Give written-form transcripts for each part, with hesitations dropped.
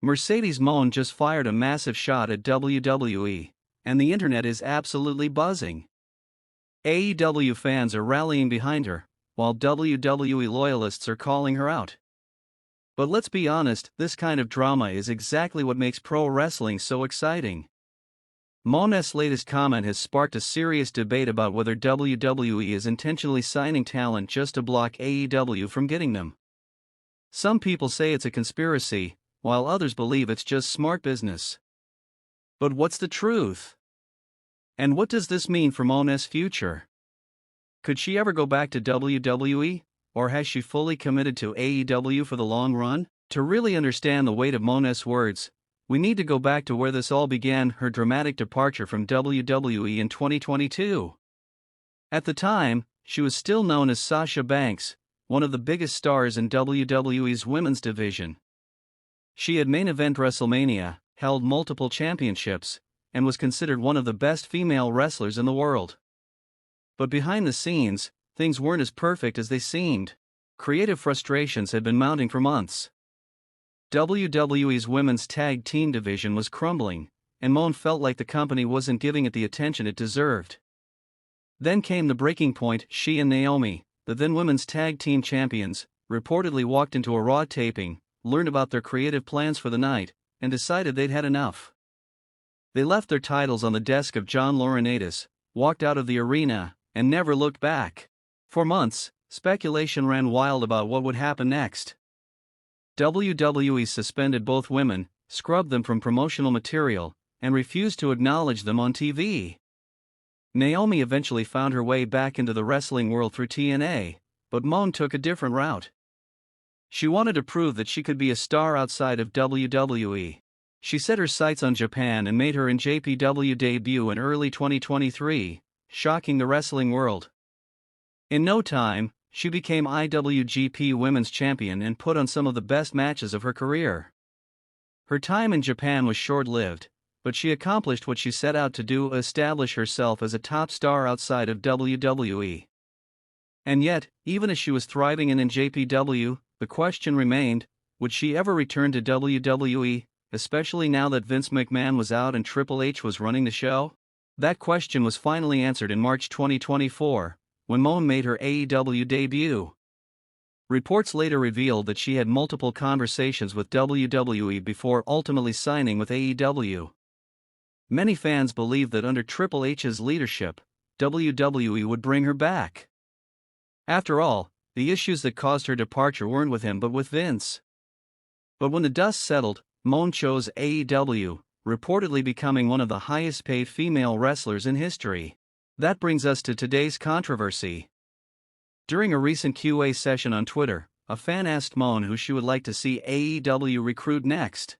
Mercedes Moné just fired a massive shot at WWE, and the internet is absolutely buzzing. AEW fans are rallying behind her, while WWE loyalists are calling her out. But let's be honest, this kind of drama is exactly what makes pro wrestling so exciting. Moné's latest comment has sparked a serious debate about whether WWE is intentionally signing talent just to block AEW from getting them. Some people say it's a conspiracy, while others believe it's just smart business. But what's the truth? And what does this mean for Moné's future? Could she ever go back to WWE, or has she fully committed to AEW for the long run? To really understand the weight of Moné's words, we need to go back to where this all began, her dramatic departure from WWE in 2022. At the time, she was still known as Sasha Banks, one of the biggest stars in WWE's women's division. She had main event WrestleMania, held multiple championships, and was considered one of the best female wrestlers in the world. But behind the scenes, things weren't as perfect as they seemed. Creative frustrations had been mounting for months. WWE's women's tag team division was crumbling, and Moné felt like the company wasn't giving it the attention it deserved. Then came the breaking point. She and Naomi, the then women's tag team champions, reportedly walked into a Raw taping, learned about their creative plans for the night, and decided they'd had enough. They left their titles on the desk of John Laurinaitis, walked out of the arena, and never looked back. For months, speculation ran wild about what would happen next. WWE suspended both women, scrubbed them from promotional material, and refused to acknowledge them on TV. Naomi eventually found her way back into the wrestling world through TNA, but Moné took a different route. She wanted to prove that she could be a star outside of WWE. She set her sights on Japan and made her NJPW debut in early 2023, shocking the wrestling world. In no time, she became IWGP Women's Champion and put on some of the best matches of her career. Her time in Japan was short-lived, but she accomplished what she set out to do: establish herself as a top star outside of WWE. And yet, even as she was thriving in NJPW, the question remained, would she ever return to WWE, especially now that Vince McMahon was out and Triple H was running the show? That question was finally answered in March 2024, when Moné made her AEW debut. Reports later revealed that she had multiple conversations with WWE before ultimately signing with AEW. Many fans believed that under Triple H's leadership, WWE would bring her back. After all, the issues that caused her departure weren't with him but with Vince. But when the dust settled, Moné chose AEW, reportedly becoming one of the highest-paid female wrestlers in history. That brings us to today's controversy. During a recent QA session on Twitter, a fan asked Moné who she would like to see AEW recruit next.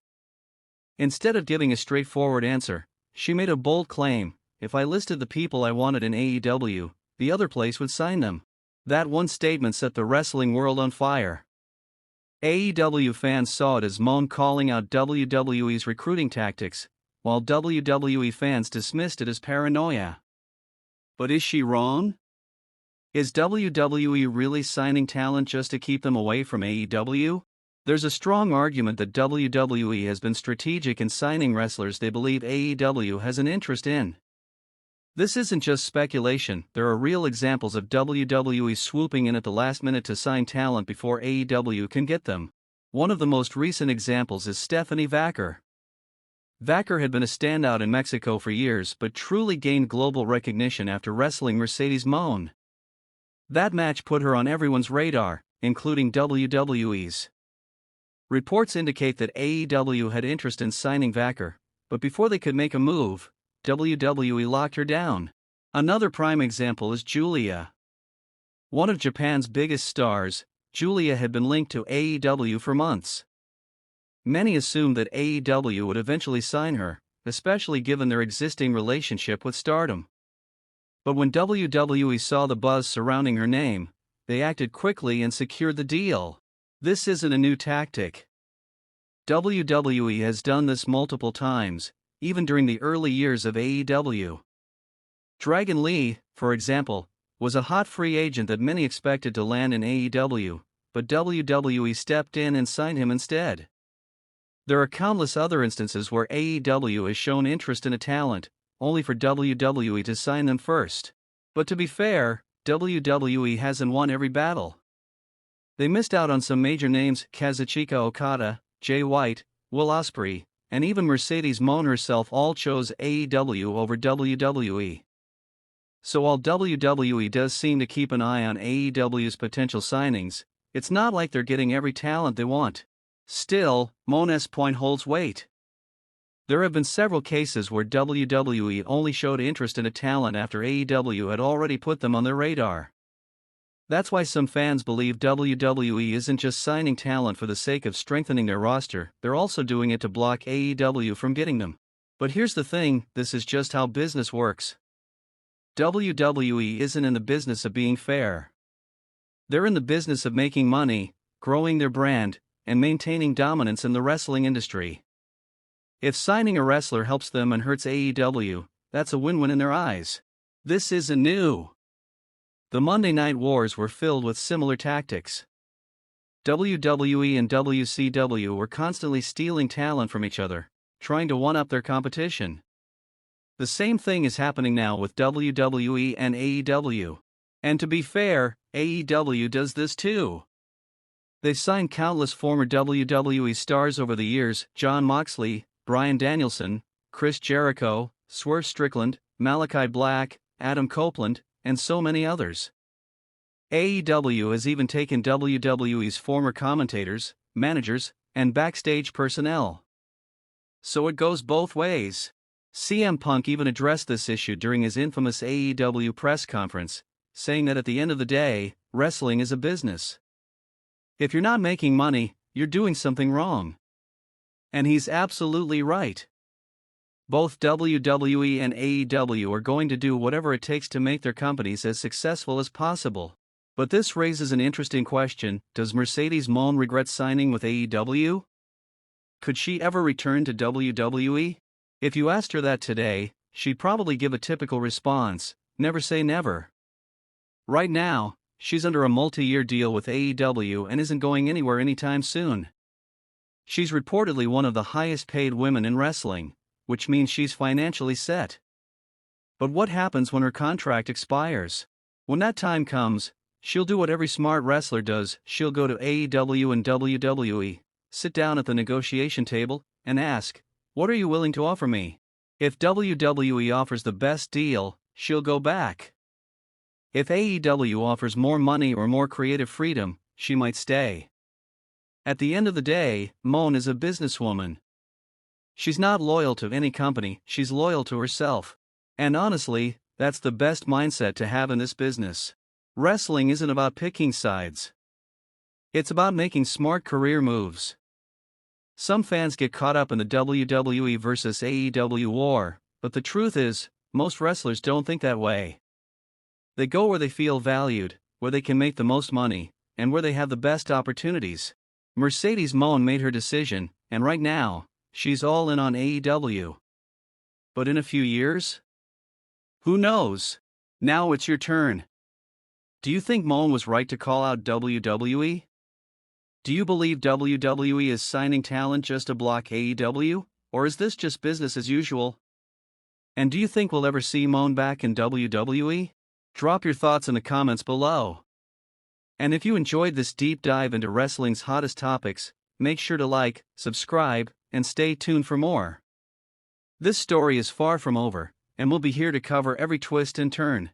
Instead of giving a straightforward answer, she made a bold claim: if I listed the people I wanted in AEW, the other place would sign them. That one statement set the wrestling world on fire. AEW fans saw it as Moné calling out WWE's recruiting tactics, while WWE fans dismissed it as paranoia. But is she wrong? Is WWE really signing talent just to keep them away from AEW? There's a strong argument that WWE has been strategic in signing wrestlers they believe AEW has an interest in. This isn't just speculation, there are real examples of WWE swooping in at the last minute to sign talent before AEW can get them. One of the most recent examples is Stephanie Vaquer. Vaquer had been a standout in Mexico for years but truly gained global recognition after wrestling Mercedes Moné. That match put her on everyone's radar, including WWE's. Reports indicate that AEW had interest in signing Vaquer, but before they could make a move, WWE locked her down. Another prime example is Giulia. One of Japan's biggest stars, Giulia had been linked to AEW for months. Many assumed that AEW would eventually sign her, especially given their existing relationship with Stardom. But when WWE saw the buzz surrounding her name, they acted quickly and secured the deal. This isn't a new tactic. WWE has done this multiple times, even during the early years of AEW. Dragon Lee, for example, was a hot free agent that many expected to land in AEW, but WWE stepped in and signed him instead. There are countless other instances where AEW has shown interest in a talent, only for WWE to sign them first. But to be fair, WWE hasn't won every battle. They missed out on some major names: Kazuchika Okada, Jay White, Will Ospreay, and even Mercedes Moné herself all chose AEW over WWE. So while WWE does seem to keep an eye on AEW's potential signings, it's not like they're getting every talent they want. Still, Moné's point holds weight. There have been several cases where WWE only showed interest in a talent after AEW had already put them on their radar. That's why some fans believe WWE isn't just signing talent for the sake of strengthening their roster, they're also doing it to block AEW from getting them. But here's the thing, this is just how business works. WWE isn't in the business of being fair. They're in the business of making money, growing their brand, and maintaining dominance in the wrestling industry. If signing a wrestler helps them and hurts AEW, that's a win-win in their eyes. This isn't new. The Monday Night Wars were filled with similar tactics. WWE and WCW were constantly stealing talent from each other, trying to one-up their competition. The same thing is happening now with WWE and AEW. And to be fair, AEW does this too. They've signed countless former WWE stars over the years: Jon Moxley, Bryan Danielson, Chris Jericho, Swerve Strickland, Malachi Black, Adam Copeland, and so many others. AEW has even taken WWE's former commentators, managers, and backstage personnel. So it goes both ways. CM Punk even addressed this issue during his infamous AEW press conference, saying that at the end of the day, wrestling is a business. If you're not making money, you're doing something wrong. And he's absolutely right. Both WWE and AEW are going to do whatever it takes to make their companies as successful as possible. But this raises an interesting question: does Mercedes Moné regret signing with AEW? Could she ever return to WWE? If you asked her that today, she'd probably give a typical response: never say never. Right now, she's under a multi-year deal with AEW and isn't going anywhere anytime soon. She's reportedly one of the highest paid women in wrestling, which means she's financially set. But what happens when her contract expires? When that time comes, she'll do what every smart wrestler does: she'll go to AEW and WWE, sit down at the negotiation table, and ask, "What are you willing to offer me?" If WWE offers the best deal, she'll go back. If AEW offers more money or more creative freedom, she might stay. At the end of the day, Moné is a businesswoman. She's not loyal to any company, she's loyal to herself. And honestly, that's the best mindset to have in this business. Wrestling isn't about picking sides. It's about making smart career moves. Some fans get caught up in the WWE versus AEW war, but the truth is, most wrestlers don't think that way. They go where they feel valued, where they can make the most money, and where they have the best opportunities. Mercedes Moné made her decision, and right now, she's all in on AEW. But in a few years? Who knows? Now it's your turn. Do you think Moné was right to call out WWE? Do you believe WWE is signing talent just to block AEW, or is this just business as usual? And do you think we'll ever see Moné back in WWE? Drop your thoughts in the comments below. And if you enjoyed this deep dive into wrestling's hottest topics, make sure to like, subscribe, and stay tuned for more. This story is far from over, and we'll be here to cover every twist and turn.